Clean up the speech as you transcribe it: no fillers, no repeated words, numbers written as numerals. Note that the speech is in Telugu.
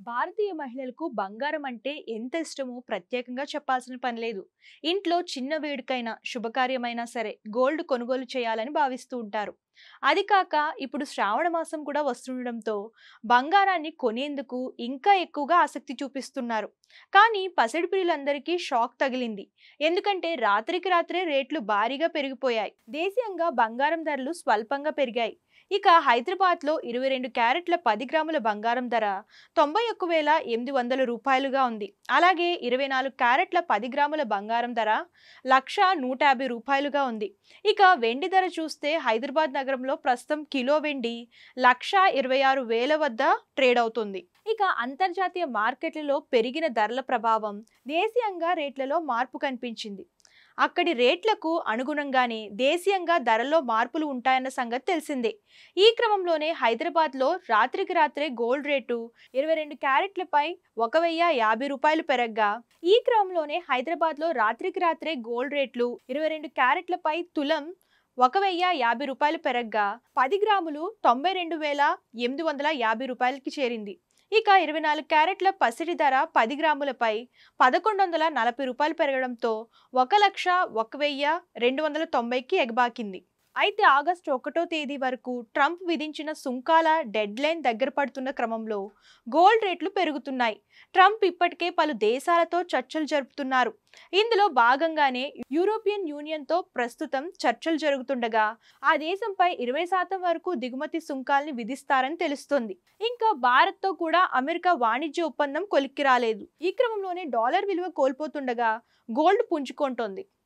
భారతీయ మహిళలకు బంగారం అంటే ఎంత ఇష్టమో ప్రత్యేకంగా చెప్పాల్సిన పని లేదు. ఇంట్లో చిన్న వేడుకైనా, శుభకార్యమైనా సరే గోల్డ్ కొనుగోలు చేయాలని భావిస్తూ ఉంటారు. అది కాక ఇప్పుడు శ్రావణ మాసం కూడా వస్తుండడంతో బంగారాన్ని కొనేందుకు ఇంకా ఎక్కువగా ఆసక్తి చూపిస్తున్నారు. కానీ పసిడి ప్రియులందరికీ షాక్ తగిలింది. ఎందుకంటే రాత్రికి రాత్రే రేట్లు భారీగా పెరిగిపోయాయి. దేశీయంగా బంగారం ధరలు స్వల్పంగా పెరిగాయి. ఇక హైదరాబాద్లో 22 క్యారెట్ల 10 గ్రాముల బంగారం ధర 91,800 రూపాయలుగా ఉంది. అలాగే 24 క్యారెట్ల 10 గ్రాముల బంగారం ధర 1,150 రూపాయలుగా ఉంది. ఇక వెండి ధర చూస్తే హైదరాబాద్ నగరంలో ప్రస్తుతం కిలో వెండి 1,26,000 వద్ద ట్రేడ్ అవుతుంది. ఇక అంతర్జాతీయ మార్కెట్లలో పెరిగిన ధరల ప్రభావం దేశీయంగా రేట్లలో మార్పు కనిపించింది. అక్కడి రేట్లకు అనుగుణంగానే దేశీయంగా ధరల్లో మార్పులు ఉంటాయన్న సంగతి తెలిసిందే. ఈ క్రమంలోనే హైదరాబాద్లో రాత్రికి రాత్రే గోల్డ్ రేటు 22 క్యారెట్లపై 1,050 రూపాయలు పెరగ్గా, ఈ క్రమంలోనే హైదరాబాద్లో రాత్రికి రాత్రే గోల్డ్ రేట్లు 22 క్యారెట్లపై తులం 1,050 రూపాయలు పెరగ్గా 10 గ్రాములు 92,850 రూపాయలకి చేరింది. ఇక 24 క్యారెట్ల పసిడి ధర 10 గ్రాములపై 1,140 రూపాయలు పెరగడంతో 1,01,290కి ఎగబాకింది. అయితే ఆగస్టు 1వ తేదీ వరకు ట్రంప్ విధించిన సుంకాల డెడ్ లైన్ దగ్గర పడుతున్న క్రమంలో గోల్డ్ రేట్లు పెరుగుతున్నాయి. ట్రంప్ ఇప్పటికే పలు దేశాలతో చర్చలు జరుపుతున్నారు. ఇందులో భాగంగానే యూరోపియన్ యూనియన్తో ప్రస్తుతం చర్చలు జరుగుతుండగా ఆ దేశంపై 20% వరకు దిగుమతి సుంకాల్ని విధిస్తారని తెలుస్తోంది. ఇంకా భారత్తో కూడా అమెరికా వాణిజ్య ఒప్పందం కొలిక్కి రాలేదు. ఈ క్రమంలోనే డాలర్ విలువ కోల్పోతుండగా గోల్డ్ పుంజుకుంటోంది.